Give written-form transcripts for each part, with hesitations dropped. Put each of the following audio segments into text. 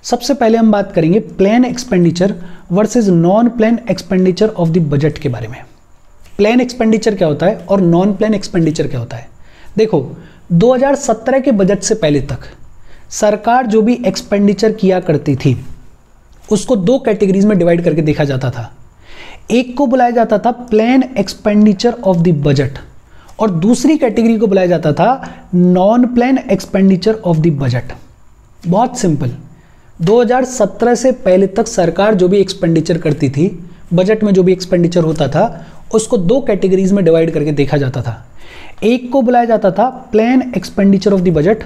सबसे पहले हम बात करेंगे plan expenditure versus non plan expenditure of the budget के बारे में। प्लान एक्सपेंडिचर क्या होता है और नॉन प्लान एक्सपेंडिचर क्या होता है। देखो 2017 के बजट से पहले तक सरकार जो भी एक्सपेंडिचर किया करती थी उसको दो कैटेगरीज में डिवाइड करके देखा जाता था। एक को बुलाया जाता था plan expenditure of the budget और दूसरी कैटेगरी को बुलाया जाता था non plan expenditure of the budget. बहुत सिंपल, 2017 से पहले तक सरकार जो भी एक्सपेंडिचर करती थी, बजट में जो भी एक्सपेंडिचर होता था उसको दो कैटेगरीज में डिवाइड करके देखा जाता था। एक को बुलाया जाता था plan expenditure of the budget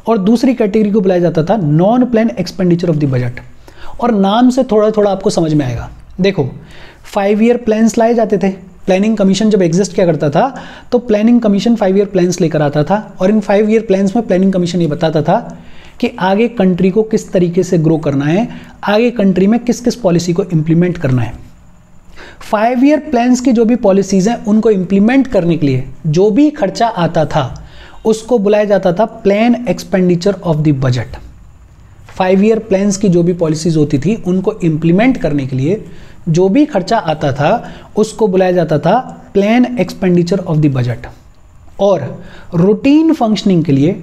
और दूसरी कैटेगरी को बुलाया जाता था non plan expenditure of the budget. और नाम से थोड़ा थोड़ा आपको समझ में आएगा। देखो 5 ईयर प्लान्स लाए जाते थे। प्लानिंग कमीशन जब एग्जिस्ट किया करता था तो प्लानिंग कमीशन 5 ईयर प्लान्स लेकर आता था और इन 5 ईयर प्लान्स में प्लानिंग कमीशन ये बताता था कि आगे कंट्री को किस तरीके से ग्रो करना है, आगे कंट्री में किस किस पॉलिसी को इंप्लीमेंट करना है। 5 ईयर प्लान्स की जो भी पॉलिसीज हैं उनको इंप्लीमेंट करने के लिए जो भी खर्चा आता था उसको बुलाया जाता था plan expenditure of the budget. 5 year plans की जो भी पॉलिसीज होती थी उनको इंप्लीमेंट करने के लिए जो भी खर्चा आता था उसको बुलाया जाता था plan expenditure of the budget. और रूटीन फंक्शनिंग के लिए,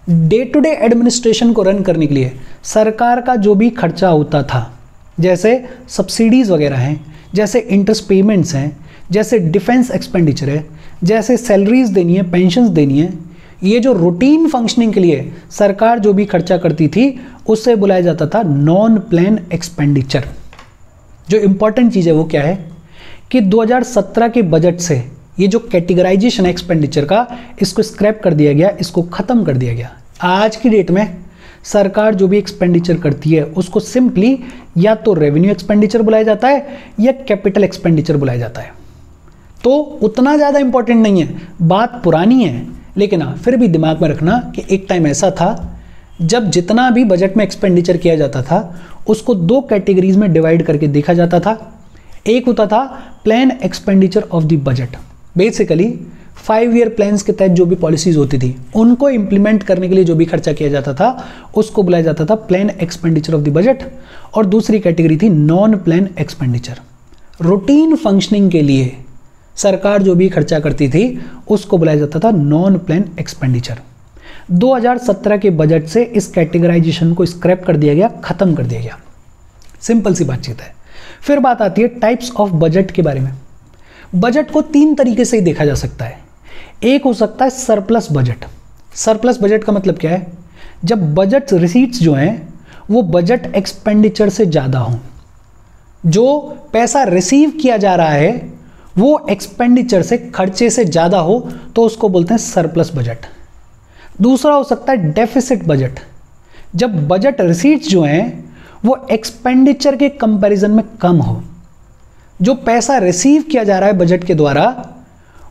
डे टू डे एडमिनिस्ट्रेशन को रन करने के लिए सरकार का जो भी खर्चा होता था, जैसे सब्सिडीज़ वगैरह हैं, जैसे इंटरेस्ट पेमेंट्स हैं, जैसे डिफेंस एक्सपेंडिचर है, जैसे सैलरीज देनी है, पेंशन्स देनी है, ये जो रूटीन फंक्शनिंग के लिए सरकार जो भी खर्चा करती थी उससे बुलाया जाता था नॉन प्लान एक्सपेंडिचर। जो इंपॉर्टेंट चीज़ है वो क्या है कि 2017 के बजट से ये जो कैटेगराइजेशन है एक्सपेंडिचर का, इसको स्क्रैप कर दिया गया, इसको ख़त्म कर दिया गया। आज की डेट में सरकार जो भी एक्सपेंडिचर करती है उसको सिंपली या तो रेवेन्यू एक्सपेंडिचर बुलाया जाता है या कैपिटल एक्सपेंडिचर बुलाया जाता है। तो उतना ज़्यादा इंपॉर्टेंट नहीं है, बात पुरानी है, लेकिन हाँ फिर भी दिमाग में रखना कि एक टाइम ऐसा था जब जितना भी बजट में एक्सपेंडिचर किया जाता था उसको दो कैटेगरीज में डिवाइड करके देखा जाता था। एक होता था plan expenditure of the budget, basically 5 year plans के तहत जो भी पॉलिसीज होती थी उनको इंप्लीमेंट करने के लिए जो भी खर्चा किया जाता था उसको बुलाया जाता था plan expenditure of the budget. और दूसरी कैटेगरी थी non plan expenditure. Routine functioning के लिए सरकार जो भी खर्चा करती थी उसको बुलाया जाता था नॉन प्लान एक्सपेंडिचर। 2017 के बजट से इस कैटेगराइजेशन को स्क्रैप कर दिया गया, खत्म कर दिया गया। सिंपल सी बातचीत है। फिर बात आती है टाइप्स ऑफ बजट के बारे में। बजट को 3 तरीके से ही देखा जा सकता है। एक हो सकता है सरप्लस बजट। सरप्लस बजट का मतलब क्या है? जब बजट रिसीट्स जो हैं वो बजट एक्सपेंडिचर से ज़्यादा हों, जो पैसा रिसीव किया जा रहा है वो एक्सपेंडिचर से, खर्चे से ज़्यादा हो तो उसको बोलते हैं सरप्लस बजट। दूसरा हो सकता है डेफिसिट बजट। जब बजट रिसीट्स जो हैं वो एक्सपेंडिचर के कंपैरिजन में कम हो, जो पैसा रिसीव किया जा रहा है बजट के द्वारा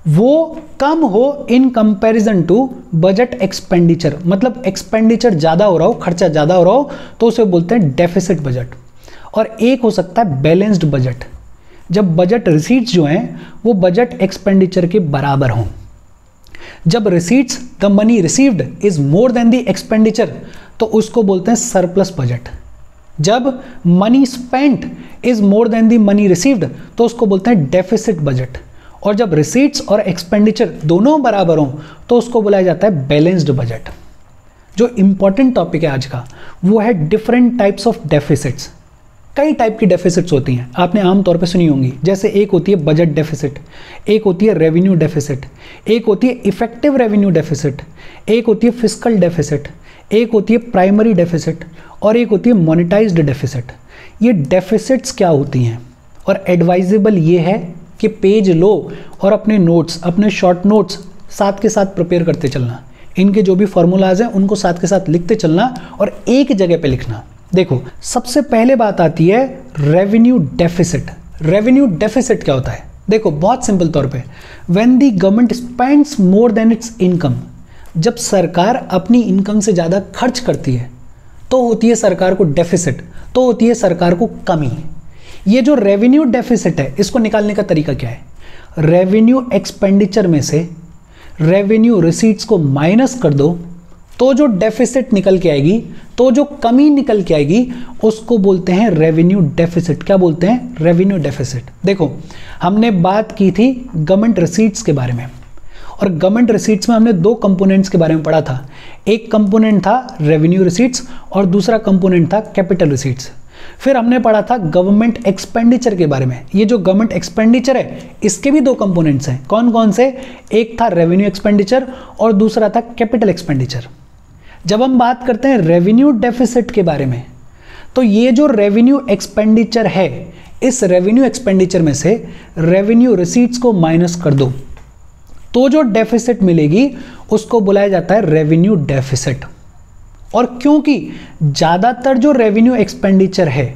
वो कम हो in comparison to budget expenditure, मतलब एक्सपेंडिचर ज़्यादा हो रहा हो, खर्चा ज़्यादा हो रहा हो तो उसे बोलते हैं डेफिसिट बजट। और एक हो सकता है बैलेंस्ड बजट। जब बजट रिसीट्स जो हैं वो बजट एक्सपेंडिचर के बराबर हों। जब receipts, the money received is more than the expenditure तो उसको बोलते हैं सरप्लस बजट। जब money spent is more than the money received तो उसको बोलते हैं डेफिसिट बजट। और जब रिसीट्स और एक्सपेंडिचर दोनों बराबर हों तो उसको बुलाया जाता है बैलेंस्ड बजट। जो इंपॉर्टेंट टॉपिक है आज का वो है डिफरेंट टाइप्स ऑफ डेफिसिट्स। कई टाइप की डेफिसिट्स होती हैं, आपने आमतौर पे सुनी होंगी। जैसे एक होती है बजट डेफिसिट, एक होती है रेवेन्यू डेफिसिट, एक होती है इफेक्टिव रेवेन्यू डेफिसिट, एक होती है फिस्कल डेफिसिट, एक होती है प्राइमरी डेफिसिट और एक होती है मोनेटाइज्ड डेफिसिट। ये डेफिसिट्स क्या होती हैं और एडवाइजेबल ये है कि पेज लो और अपने नोट्स, अपने शॉर्ट नोट्स साथ के साथ प्रिपेयर करते चलना। इनके जो भी फॉर्मूलाज हैं उनको साथ के साथ लिखते चलना और एक जगह पे लिखना। देखो सबसे पहले बात आती है रेवेन्यू डेफिसिट। रेवेन्यू डेफिसिट क्या होता है? देखो बहुत सिंपल तौर पे, when the government spends more than it's income, जब सरकार अपनी इनकम से ज़्यादा खर्च करती है तो होती है सरकार को डेफिसिट, तो होती है सरकार को कमी। ये जो रेवेन्यू डेफिसिट है इसको निकालने का तरीका क्या है? रेवेन्यू एक्सपेंडिचर में से रेवेन्यू रिसीट्स को माइनस कर दो तो जो डेफिसिट निकल के आएगी, तो जो कमी निकल के आएगी, उसको बोलते हैं रेवेन्यू डेफिसिट। क्या बोलते हैं? Revenue deficit. देखो, हमने बात की थी गवर्नमेंट रिसीट्स के बारे में, और गवर्नमेंट रिसीट्स में हमने दो कंपोनेंट्स के बारे में पढ़ा था। एक कंपोनेंट था रेवेन्यू रिसीट्स और दूसरा कंपोनेंट था कैपिटल रिसीट्स। फिर हमने पढ़ा था गवर्नमेंट एक्सपेंडिचर के बारे में। ये जो गवर्नमेंट एक्सपेंडिचर है, इसके भी दो कंपोनेंट्स हैं। कौन कौन से? एक था रेवेन्यू एक्सपेंडिचर और दूसरा था कैपिटल एक्सपेंडिचर। जब हम बात करते हैं रेवेन्यू डेफिसिट के बारे में, तो ये जो रेवेन्यू एक्सपेंडिचर है, इस रेवेन्यू एक्सपेंडिचर में से रेवेन्यू रिसीट्स को माइनस कर दो, तो जो डेफिसिट मिलेगी उसको बुलाया जाता है रेवेन्यू डेफिसिट। और क्योंकि ज़्यादातर जो रेवेन्यू एक्सपेंडिचर है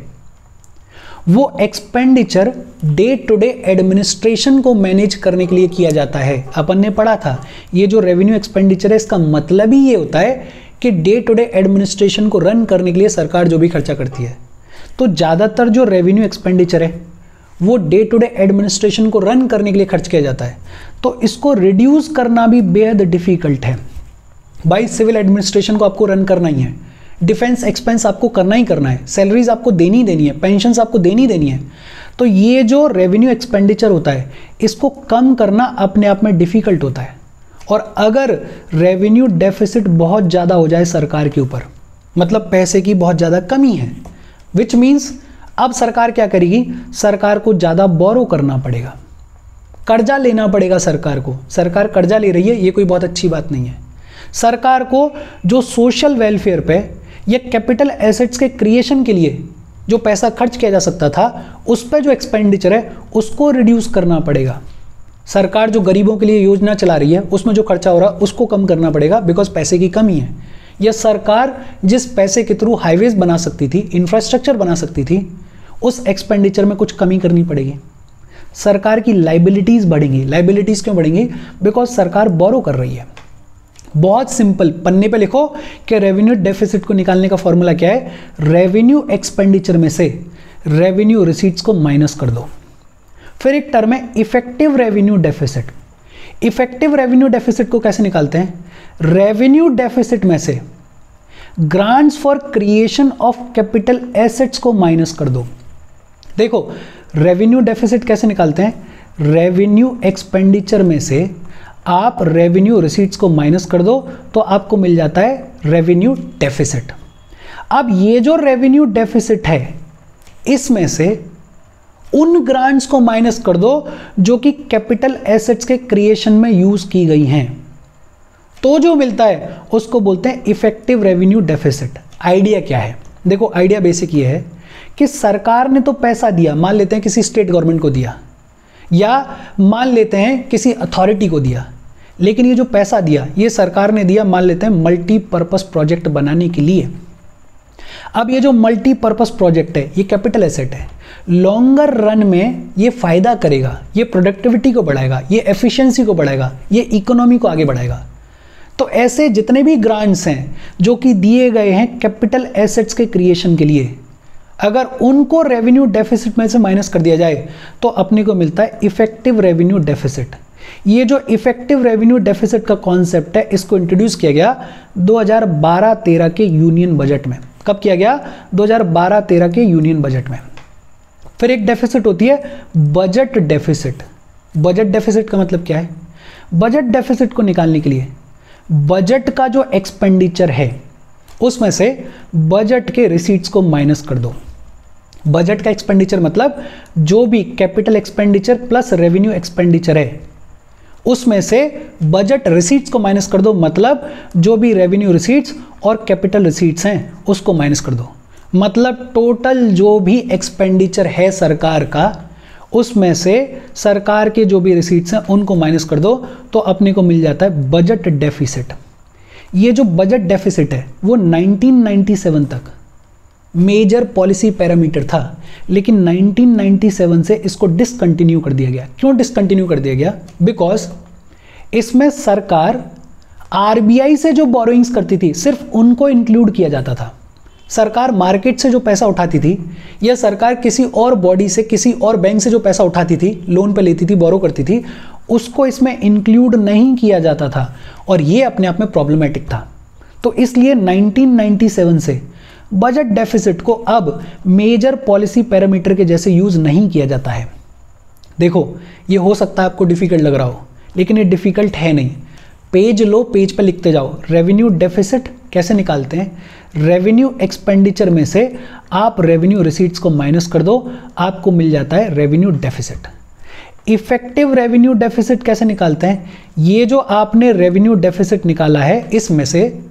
वो expenditure day to day administration को मैनेज करने के लिए किया जाता है। अपन ने पढ़ा था ये जो रेवेन्यू एक्सपेंडिचर है, इसका मतलब ही ये होता है कि डे टू डे एडमिनिस्ट्रेशन को रन करने के लिए सरकार जो भी खर्चा करती है, तो ज़्यादातर जो रेवेन्यू एक्सपेंडिचर है वो डे टू डे एडमिनिस्ट्रेशन को रन करने के लिए खर्च किया जाता है। तो इसको रिड्यूस करना भी बेहद डिफिकल्ट है भाई। सिविल एडमिनिस्ट्रेशन को आपको रन करना ही है, डिफेंस एक्सपेंस आपको करना ही करना है, सैलरीज आपको देनी देनी है, पेंशन्स आपको देनी देनी है। तो ये जो रेवेन्यू एक्सपेंडिचर होता है, इसको कम करना अपने आप में डिफिकल्ट होता है। और अगर रेवेन्यू डेफिसिट बहुत ज़्यादा हो जाए सरकार के ऊपर, मतलब पैसे की बहुत ज़्यादा कमी है, विच मीन्स अब सरकार क्या करेगी? सरकार को ज़्यादा बोरो करना पड़ेगा, कर्जा लेना पड़ेगा सरकार को। सरकार कर्जा ले रही है, ये कोई बहुत अच्छी बात नहीं है। सरकार को जो सोशल वेलफेयर पे या कैपिटल एसेट्स के क्रिएशन के लिए जो पैसा खर्च किया जा सकता था, उस पर जो एक्सपेंडिचर है उसको रिड्यूस करना पड़ेगा। सरकार जो गरीबों के लिए योजना चला रही है, उसमें जो खर्चा हो रहा है उसको कम करना पड़ेगा, बिकॉज पैसे की कमी है। या सरकार जिस पैसे के थ्रू हाईवेज बना सकती थी, इंफ्रास्ट्रक्चर बना सकती थी, उस एक्सपेंडिचर में कुछ कमी करनी पड़ेगी। सरकार की लाइबिलिटीज़ बढ़ेंगी। लाइबिलिटीज़ क्यों बढ़ेंगी? बिकॉज सरकार बोरो कर रही है। बहुत सिंपल, पन्ने पे लिखो कि रेवेन्यू डेफिसिट को निकालने का फॉर्मूला क्या है? रेवेन्यू एक्सपेंडिचर में से रेवेन्यू रिसीट्स को माइनस कर दो। फिर एक टर्म है effective revenue deficit. Effective revenue deficit को कैसे निकालते हैं? रेवेन्यू डेफिसिट में से grants for creation of capital assets को माइनस कर दो। देखो, रेवेन्यू डेफिसिट कैसे निकालते हैं? रेवेन्यू एक्सपेंडिचर में से आप रेवेन्यू रिसीट्स को माइनस कर दो तो आपको मिल जाता है रेवेन्यू डेफिसिट। अब ये जो रेवेन्यू डेफिसिट है, इसमें से उन ग्रांट्स को माइनस कर दो जो कि कैपिटल एसेट्स के क्रिएशन में यूज की गई हैं, तो जो मिलता है उसको बोलते हैं इफेक्टिव रेवेन्यू डेफिसिट। आइडिया क्या है? देखो, आइडिया बेसिक ये है कि सरकार ने तो पैसा दिया, मान लेते हैं किसी स्टेट गवर्नमेंट को दिया या मान लेते हैं किसी अथॉरिटी को दिया, लेकिन ये जो पैसा दिया ये सरकार ने दिया, मान लेते हैं मल्टीपर्पस प्रोजेक्ट बनाने के लिए। अब ये जो मल्टीपर्पस प्रोजेक्ट है, ये कैपिटल एसेट है, लॉन्गर रन में ये फायदा करेगा, ये प्रोडक्टिविटी को बढ़ाएगा, ये एफिशिएंसी को बढ़ाएगा, ये इकोनॉमी को आगे बढ़ाएगा। तो ऐसे जितने भी ग्रांट्स हैं जो कि दिए गए हैं कैपिटल एसेट्स के क्रिएशन के लिए, अगर उनको रेवेन्यू डेफिसिट में से माइनस कर दिया जाए तो अपने को मिलता है इफेक्टिव रेवेन्यू डेफिसिट। ये जो इफेक्टिव रेवेन्यू डेफिसिट का कॉन्सेप्ट है, इसको इंट्रोड्यूस किया गया 2012-13 के यूनियन बजट में। कब किया गया? 2012-13 के यूनियन बजट में। फिर एक डेफिसिट होती है बजट डेफिसिट। बजट डेफिसिट का मतलब क्या है? बजट डेफिसिट को निकालने के लिए बजट का जो एक्सपेंडिचर है उसमें से बजट के रिसीट्स को माइनस कर दो। बजट का एक्सपेंडिचर मतलब जो भी capital expenditure plus revenue expenditure है, उसमें से बजट रिसीट्स को माइनस कर दो, मतलब जो भी रेवेन्यू रिसीट्स और कैपिटल रिसीट्स हैं उसको माइनस कर दो। मतलब टोटल जो भी एक्सपेंडिचर है सरकार का, उसमें से सरकार के जो भी रिसीट्स हैं उनको माइनस कर दो तो अपने को मिल जाता है बजट डेफिसिट। ये जो बजट डेफिसिट है वो 1997 तक मेजर पॉलिसी पैरामीटर था, लेकिन 1997 से इसको डिसकंटिन्यू कर दिया गया। क्यों डिसकंटिन्यू कर दिया गया? बिकॉज इसमें सरकार आरबीआई से जो बोरोइंग्स करती थी सिर्फ उनको इंक्लूड किया जाता था। सरकार मार्केट से जो पैसा उठाती थी या सरकार किसी और बॉडी से, किसी और बैंक से जो पैसा उठाती थी, लोन पे लेती थी, बोरो करती थी, उसको इसमें इंक्लूड नहीं किया जाता था और ये अपने आप में प्रॉब्लमेटिक था। तो इसलिए 1997 से बजट डेफिसिट को अब मेजर पॉलिसी पैरामीटर के जैसे यूज नहीं किया जाता है। देखो, ये हो सकता है आपको डिफिकल्ट लग रहा हो, लेकिन ये डिफिकल्ट है नहीं। पेज लो, पेज पे लिखते जाओ। रेवेन्यू डेफिसिट कैसे निकालते हैं? रेवेन्यू एक्सपेंडिचर में से आप रेवेन्यू रिसीट्स को माइनस कर दो, आपको मिल जाता है revenue deficit. Effective revenue deficit कैसे निकालते हैं? ये जो आपने रेवेन्यू डेफिसिट निकाला है, इसमें से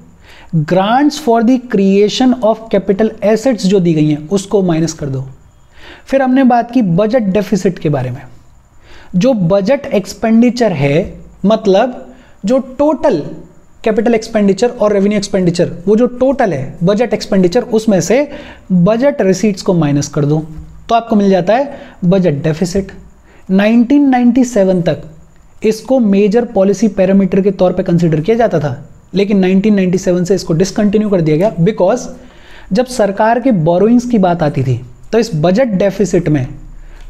grants for the creation of capital assets जो दी गई हैं उसको माइनस कर दो। फिर हमने बात की बजट डेफिसिट के बारे में। जो बजट एक्सपेंडिचर है, मतलब जो टोटल कैपिटल एक्सपेंडिचर और रेवेन्यू एक्सपेंडिचर, वो जो टोटल है बजट एक्सपेंडिचर, उसमें से बजट रिसीट्स को माइनस कर दो तो आपको मिल जाता है बजट डेफिसिट। 1997 तक इसको मेजर पॉलिसी पैरामीटर के तौर पे कंसीडर किया जाता था, लेकिन 1997 से इसको डिसकंटिन्यू कर दिया गया, बिकॉज जब सरकार के बोरोइंग्स की बात आती थी तो इस बजट डेफिसिट में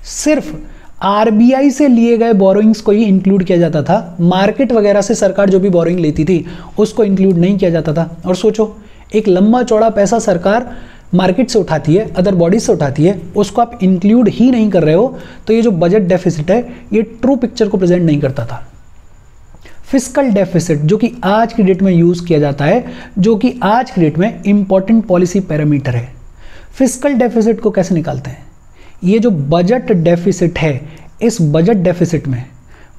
सिर्फ आरबीआई से लिए गए बोरोइंग्स को ही इंक्लूड किया जाता था। मार्केट वगैरह से सरकार जो भी बोरोइंग लेती थी उसको इंक्लूड नहीं किया जाता था। और सोचो, एक लंबा चौड़ा पैसा सरकार मार्केट से उठाती है, अदर बॉडीज से उठाती है, उसको आप इंक्लूड ही नहीं कर रहे हो, तो ये जो बजट डेफिसिट है ये ट्रू पिक्चर को प्रेजेंट नहीं करता था। फिस्कल डेफिसिट, जो कि आज की डेट में यूज किया जाता है, जो कि आज की डेट में इंपॉर्टेंट पॉलिसी पैरामीटर है। फिस्कल डेफिसिट को कैसे निकालते हैं? ये जो बजट डेफिसिट है, इस बजट डेफिसिट में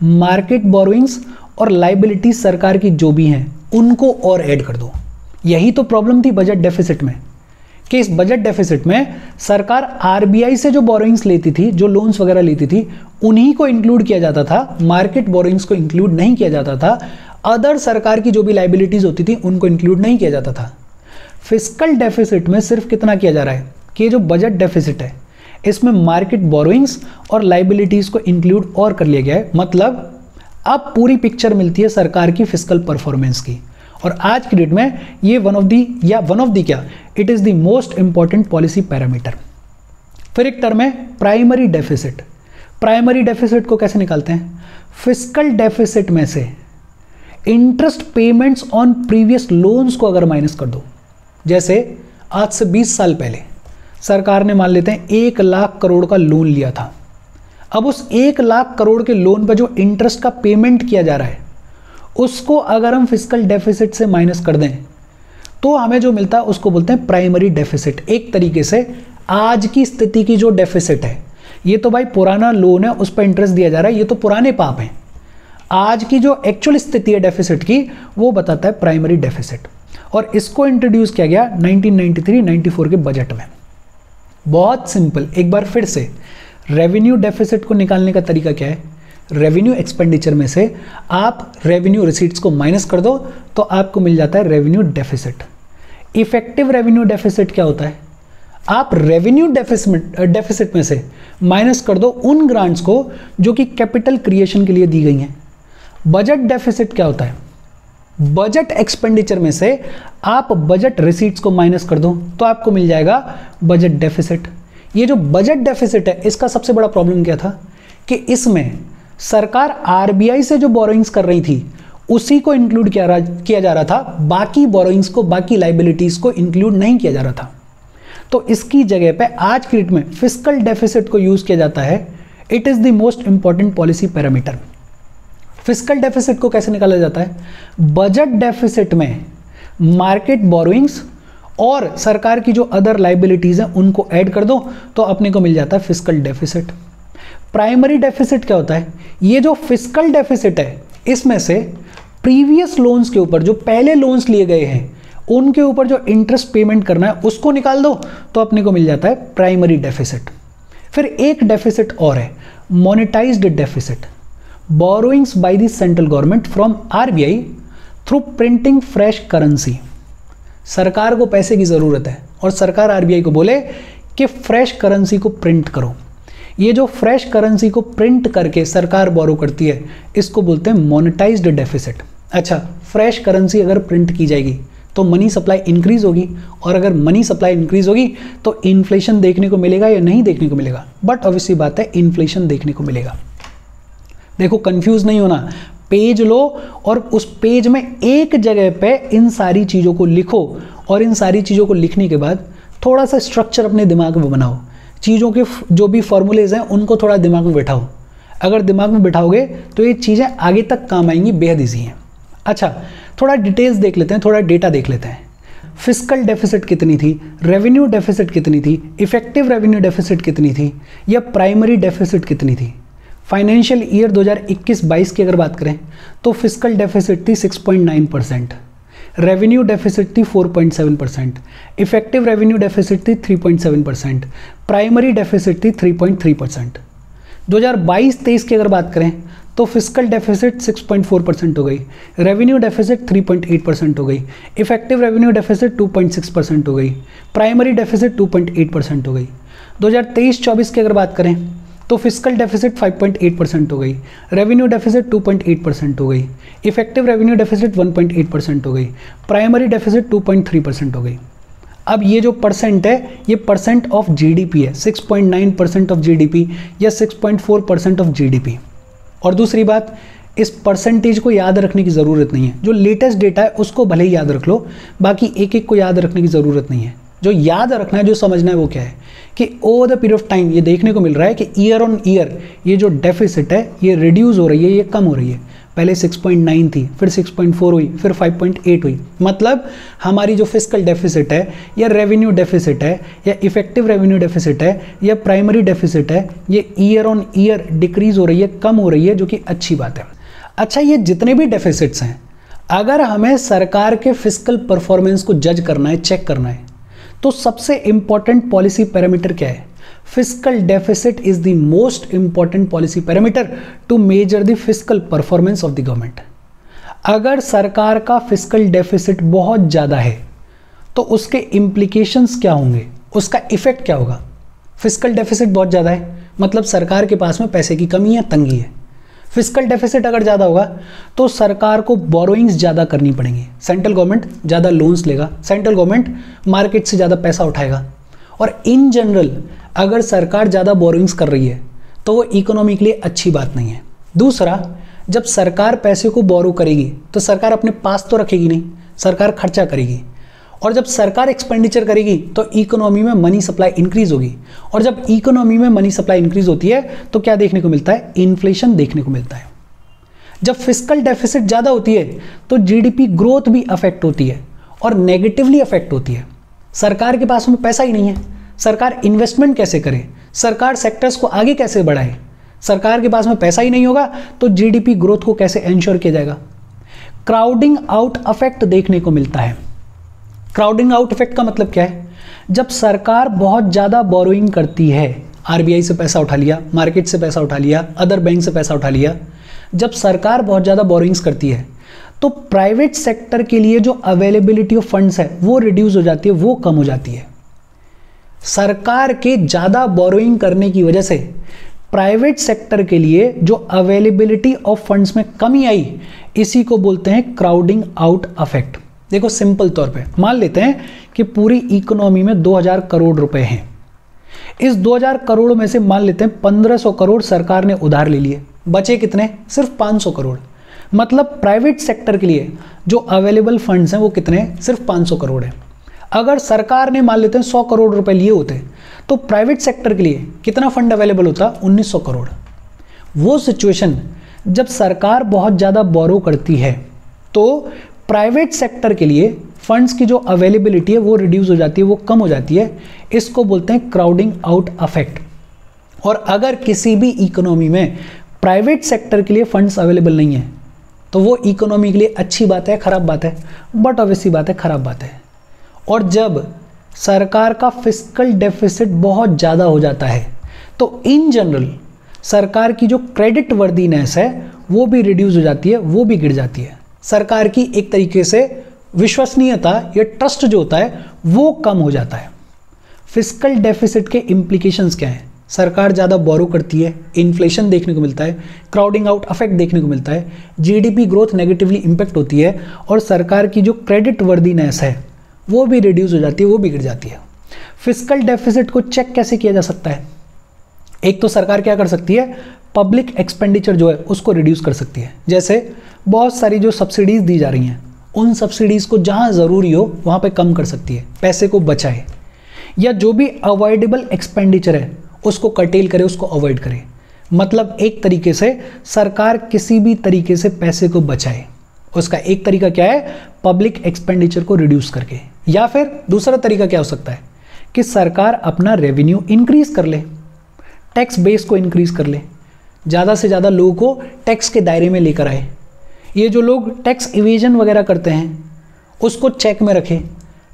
मार्केट बोरोइंग्स और लाइबिलिटीज सरकार की जो भी हैं उनको और ऐड कर दो। यही तो प्रॉब्लम थी बजट डेफिसिट में, कि इस बजट डेफिसिट में सरकार आरबीआई से जो बोरोइंग्स लेती थी, जो लोन्स वगैरह लेती थी, उन्हीं को इंक्लूड किया जाता था, मार्केट बोरोइंग्स को इंक्लूड नहीं किया जाता था। अदर सरकार की जो भी लाइबिलिटीज होती थी उनको इंक्लूड नहीं किया जाता था। फिस्कल डेफिसिट में सिर्फ कितना किया जा रहा है कि ये जो बजट डेफिसिट है इसमें मार्केट बोरोइंग्स और लाइबिलिटीज को इंक्लूड और कर लिया गया है। मतलब अब पूरी पिक्चर मिलती है सरकार की फिस्कल परफॉर्मेंस की, और आज की डेट में ये वन ऑफ दी क्या, it is the most important policy parameter. फिर एक टर्म है प्राइमरी डेफिसिट। प्राइमरी डेफिसिट को कैसे निकालते हैं? फिस्कल डेफिसिट में से interest payments on previous loans को अगर माइनस कर दो, जैसे आज से 20 साल पहले सरकार ने मान लेते हैं 1 लाख करोड़ का लोन लिया था। अब उस 1 लाख करोड़ के लोन पर जो इंटरेस्ट का पेमेंट किया जा रहा है उसको अगर हम फिस्कल डेफिसिट से माइनस कर दें तो हमें जो मिलता है उसको बोलते हैं प्राइमरी डेफिसिट। एक तरीके से आज की स्थिति की जो डेफिसिट है, ये तो भाई पुराना लोन है, उस पर इंटरेस्ट दिया जा रहा है, ये तो पुराने पाप हैं। आज की जो एक्चुअल स्थिति है डेफिसिट की, वो बताता है प्राइमरी डेफिसिट। और इसको इंट्रोड्यूस किया गया 1993-94 के बजट में। बहुत सिंपल, एक बार फिर से रेवेन्यू डेफिसिट को निकालने का तरीका क्या है? रेवेन्यू एक्सपेंडिचर में से आप रेवेन्यू रिसीट्स को माइनस कर दो तो आपको मिल जाता है revenue deficit. Effective revenue deficit क्या होता है? आप रेवेन्यू डेफिसिट में से माइनस कर दो उन ग्रांट्स को जो कि कैपिटल क्रिएशन के लिए दी गई हैं। बजट डेफिसिट क्या होता है? बजट एक्सपेंडिचर में से आप बजट रिसीट्स को माइनस कर दो तो आपको मिल जाएगा बजट डेफिसिट। ये जो बजट डेफिसिट है, इसका सबसे बड़ा प्रॉब्लम क्या था कि इसमें सरकार आरबीआई से जो बोरोइंग्स कर रही थी उसी को इंक्लूड किया जा रहा था, बाकी बोरोइंग्स को, बाकी लाइबिलिटीज को इंक्लूड नहीं किया जा रहा था। तो इसकी जगह पे आज की डेट में फिस्कल डेफिसिट को यूज किया जाता है। It is the most important policy parameter. Fiscal deficit को कैसे निकाला जाता है? बजट डेफिसिट में मार्केट बोरोइंग्स और सरकार की जो अदर लाइबिलिटीज हैं उनको ऐड कर दो तो अपने को मिल जाता है फिस्कल डेफिसिट। प्राइमरी डेफिसिट क्या होता है? ये जो फिस्कल डेफिसिट है, इसमें से प्रीवियस लोन्स के ऊपर, जो पहले लोन्स लिए गए हैं, उनके ऊपर जो इंटरेस्ट पेमेंट करना है उसको निकाल दो तो अपने को मिल जाता है प्राइमरी डेफिसिट। फिर एक डेफिसिट और है, monetised deficit. Borrowings by the central government from RBI through printing fresh currency. सरकार को पैसे की जरूरत है और सरकार आरबीआई को बोले कि फ्रेश करेंसी को प्रिंट करो। ये जो फ्रेश करेंसी को प्रिंट करके सरकार बोरो करती है, इसको बोलते हैं मोनेटाइज्ड डेफिसिट। अच्छा, फ्रेश करेंसी अगर प्रिंट की जाएगी तो मनी सप्लाई इंक्रीज होगी, और अगर मनी सप्लाई इंक्रीज होगी तो इन्फ्लेशन देखने को मिलेगा या नहीं देखने को मिलेगा? बट ऑब्वियसली बात है, इन्फ्लेशन देखने को मिलेगा। देखो, कंफ्यूज नहीं होना, पेज लो और उस पेज में एक जगह पे इन सारी चीज़ों को लिखो और इन सारी चीज़ों को लिखने के बाद थोड़ा सा स्ट्रक्चर अपने दिमाग में बनाओ, चीज़ों के जो भी फॉर्मूलेज हैं उनको थोड़ा दिमाग में बैठाओ। अगर दिमाग में बिठाओगे तो ये चीज़ें आगे तक काम आएंगी, बेहद ईजी हैं। अच्छा, थोड़ा डिटेल्स देख लेते हैं, थोड़ा डेटा देख लेते हैं। फिस्कल डेफिसिट कितनी थी, रेवेन्यू डेफिसिट कितनी थी, इफेक्टिव रेवेन्यू डेफिसिट कितनी थी, या प्राइमरी डेफिसिट कितनी थी। फाइनेंशियल ईयर 2021-22 की अगर बात करें तो फिस्कल डेफिसिट थी 6.9%, रेवेन्यू डेफिसिट थी 4.7%, इफेक्टिव रेवेन्यू डेफिसिट थी 3.7%, प्राइमरी डेफिसिट थी 3.3%। 2022-23 की अगर बात करें तो फिस्कल डेफिसिट 6.4% हो गई, रेवेन्यू डेफिसिट 3.8% हो गई, इफेक्टिव रेवेन्यू डेफिसिट 2.6% हो गई, प्राइमरी डेफिसिट 2.8% हो गई। 2023-24 की अगर बात करें तो फिस्कल डेफिसिट 5.8% हो गई, रेवेन्यू डेफिसिट 2.8% हो गई, इफेक्टिव रेवेन्यू डेफिसिट 1.8% हो गई, प्राइमरी डेफिसिट 2.3% हो गई। अब ये जो परसेंट है ये परसेंट ऑफ जीडीपी है, 6.9% ऑफ जीडीपी या 6.4% ऑफ जीडीपी। और दूसरी बात, इस परसेंटेज को याद रखने की ज़रूरत नहीं है, जो लेटेस्ट डेटा है उसको भले ही याद रख लो, बाकी एक एक को याद रखने की ज़रूरत नहीं है। जो याद रखना है, जो समझना है वो क्या है कि over the period of time ये देखने को मिल रहा है कि ईयर ऑन ईयर ये जो डेफिसिट है ये रिड्यूस हो रही है, ये कम हो रही है। पहले 6.9 थी, फिर 6.4 हुई, फिर 5.8 हुई। मतलब हमारी जो फिस्कल डेफिसिट है या रेवेन्यू डेफिसिट है या इफेक्टिव रेवेन्यू डेफिसिट है या प्राइमरी डेफिसिट है, ये ईयर ऑन ईयर डिक्रीज हो रही है, कम हो रही है, जो कि अच्छी बात है। अच्छा, ये जितने भी डेफिसिट्स हैं, अगर हमें सरकार के फिस्कल परफॉर्मेंस को जज करना है, चेक करना है, तो सबसे इंपॉर्टेंट पॉलिसी पैरामीटर क्या है? Fiscal deficit is the most important policy parameter to measure the fiscal performance of the government. अगर सरकार का फिस्कल डेफिसिट बहुत ज़्यादा है तो उसके इम्प्लीकेशंस क्या होंगे, उसका इफेक्ट क्या होगा? फिस्कल डेफिसिट बहुत ज़्यादा है मतलब सरकार के पास में पैसे की कमी है, तंगी है। फिस्कल डेफिसिट अगर ज़्यादा होगा तो सरकार को बोरोइंग्स ज़्यादा करनी पड़ेंगी, सेंट्रल गवर्नमेंट ज़्यादा लोन्स लेगा, सेंट्रल गवर्नमेंट मार्केट से ज़्यादा पैसा उठाएगा। और इन जनरल अगर सरकार ज़्यादा बोरोइंग्स कर रही है तो वो इकोनॉमी के लिए अच्छी बात नहीं है। दूसरा, जब सरकार पैसे को बोरो करेगी तो सरकार अपने पास तो रखेगी नहीं, सरकार खर्चा करेगी। और जब सरकार एक्सपेंडिचर करेगी तो इकोनॉमी में मनी सप्लाई इंक्रीज होगी, और जब इकोनॉमी में मनी सप्लाई इंक्रीज होती है तो क्या देखने को मिलता है? इन्फ्लेशन देखने को मिलता है। जब फिस्कल डेफिसिट ज़्यादा होती है तो जीडीपी ग्रोथ भी अफेक्ट होती है और नेगेटिवली अफेक्ट होती है। सरकार के पास में पैसा ही नहीं है, सरकार इन्वेस्टमेंट कैसे करे, सरकार सेक्टर्स को आगे कैसे बढ़ाए? सरकार के पास में पैसा ही नहीं होगा तो जीडीपी ग्रोथ को कैसे एंश्योर किया जाएगा? क्राउडिंग आउट इफेक्ट देखने को मिलता है। क्राउडिंग आउट इफेक्ट का मतलब क्या है? जब सरकार बहुत ज़्यादा बोरोइंग करती है, आरबीआई से पैसा उठा लिया, मार्केट से पैसा उठा लिया, अदर बैंक से पैसा उठा लिया, जब सरकार बहुत ज़्यादा बोरोइंग्स करती है तो प्राइवेट सेक्टर के लिए जो अवेलेबिलिटी ऑफ फंड्स है वो रिड्यूस हो जाती है, वो कम हो जाती है। सरकार के ज़्यादा बोरोइंग करने की वजह से प्राइवेट सेक्टर के लिए जो अवेलेबिलिटी ऑफ फंड्स में कमी आई, इसी को बोलते हैं क्राउडिंग आउट इफेक्ट। देखो सिंपल तौर पे मान लेते हैं कि पूरी इकोनॉमी में 2000 करोड़ रुपए हैं। इस 2000 करोड़ में से मान लेते हैं 1500 करोड़ सरकार ने उधार ले लिए, बचे कितने? सिर्फ 500 करोड़। मतलब प्राइवेट सेक्टर के लिए जो अवेलेबल फंड्स हैं वो कितने? सिर्फ 500 करोड़ है। अगर सरकार ने मान लेते हैं 100 करोड़ रुपए लिए होते तो प्राइवेट सेक्टर के लिए कितना फंड अवेलेबल होता? 1900 करोड़। वो सिचुएशन जब सरकार बहुत ज़्यादा बोरो करती है तो प्राइवेट सेक्टर के लिए फंड्स की जो अवेलेबिलिटी है वो रिड्यूस हो जाती है, वो कम हो जाती है। इसको बोलते हैं क्राउडिंग आउट इफेक्ट। और अगर किसी भी इकोनॉमी में प्राइवेट सेक्टर के लिए फंड्स अवेलेबल नहीं है तो वो इकोनॉमी के लिए अच्छी बात है, खराब बात है? बट ऑब्वियसली बात है, खराब बात है। और जब सरकार का फिस्कल डेफिसिट बहुत ज़्यादा हो जाता है तो इन जनरल सरकार की जो क्रेडिट वर्दीनेस है वो भी रिड्यूस हो जाती है, वो भी गिर जाती है। सरकार की एक तरीके से विश्वसनीयता या ट्रस्ट जो होता है वो कम हो जाता है। फिस्कल डेफिसिट के इम्प्लीकेशंस क्या हैं? सरकार ज़्यादा बोरो करती है, इन्फ्लेशन देखने को मिलता है, क्राउडिंग आउट इफेक्ट देखने को मिलता है, जीडीपी ग्रोथ नेगेटिवली इम्पैक्ट होती है, और सरकार की जो क्रेडिट वर्दीनेस है वो भी रिड्यूस हो जाती है, वो भी गिर जाती है। फिस्कल डेफिसिट को चेक कैसे किया जा सकता है? एक तो सरकार क्या कर सकती है? पब्लिक एक्सपेंडिचर जो है उसको रिड्यूस कर सकती है। जैसे बहुत सारी जो सब्सिडीज दी जा रही हैं, उन सब्सिडीज को जहां ज़रूरी हो वहां पे कम कर सकती है, पैसे को बचाए। या जो भी अवॉइडेबल एक्सपेंडिचर है उसको कर्टेल करे, उसको अवॉइड करे। मतलब एक तरीके से सरकार किसी भी तरीके से पैसे को बचाए, उसका एक तरीका क्या है, पब्लिक एक्सपेंडिचर को रिड्यूस करके। या फिर दूसरा तरीका क्या हो सकता है कि सरकार अपना रेवेन्यू इंक्रीज कर ले, टैक्स बेस को इंक्रीज कर ले, ज़्यादा से ज़्यादा लोगों को टैक्स के दायरे में लेकर आए। ये जो लोग टैक्स इवेजन वगैरह करते हैं उसको चेक में रखें,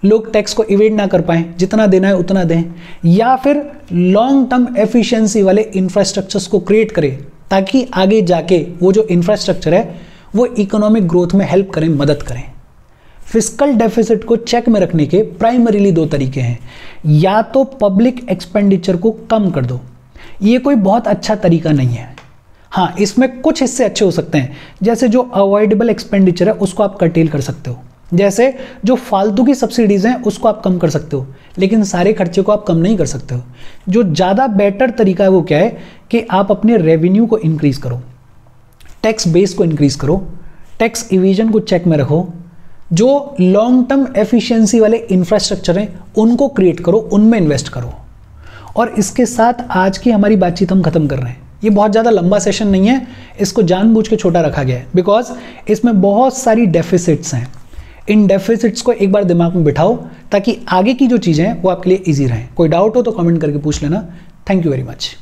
लोग टैक्स को इवेड ना कर पाएँ, जितना देना है उतना दें। या फिर लॉन्ग टर्म एफिशिएंसी वाले इंफ्रास्ट्रक्चर्स को क्रिएट करें ताकि आगे जाके वो जो इंफ्रास्ट्रक्चर है वो इकोनॉमिक ग्रोथ में हेल्प करें, मदद करें। फिस्कल डेफिसिट को चेक में रखने के प्राइमरीली दो तरीके हैं, या तो पब्लिक एक्सपेंडिचर को कम कर दो, ये कोई बहुत अच्छा तरीका नहीं है। हाँ, इसमें कुछ हिस्से अच्छे हो सकते हैं, जैसे जो अवॉइडेबल एक्सपेंडिचर है उसको आप कर्टेल कर सकते हो, जैसे जो फालतू की सब्सिडीज हैं उसको आप कम कर सकते हो, लेकिन सारे खर्चे को आप कम नहीं कर सकते हो। जो ज़्यादा बेटर तरीका है वो क्या है कि आप अपने रेवेन्यू को इंक्रीज करो, टैक्स बेस को इंक्रीज करो, टैक्स इवेजन को चेक में रखो, जो लॉन्ग टर्म एफिशिएंसी वाले इंफ्रास्ट्रक्चर हैं उनको क्रिएट करो, उनमें इन्वेस्ट करो। और इसके साथ आज की हमारी बातचीत हम खत्म कर रहे हैं। ये बहुत ज़्यादा लंबा सेशन नहीं है, इसको जानबूझ के छोटा रखा गया है बिकॉज इसमें बहुत सारी डेफिसिट्स हैं। इन डेफिसिट्स को एक बार दिमाग में बिठाओ ताकि आगे की जो चीज़ें हैं वो आपके लिए ईजी रहें। कोई डाउट हो तो कमेंट करके पूछ लेना। Thank you very much.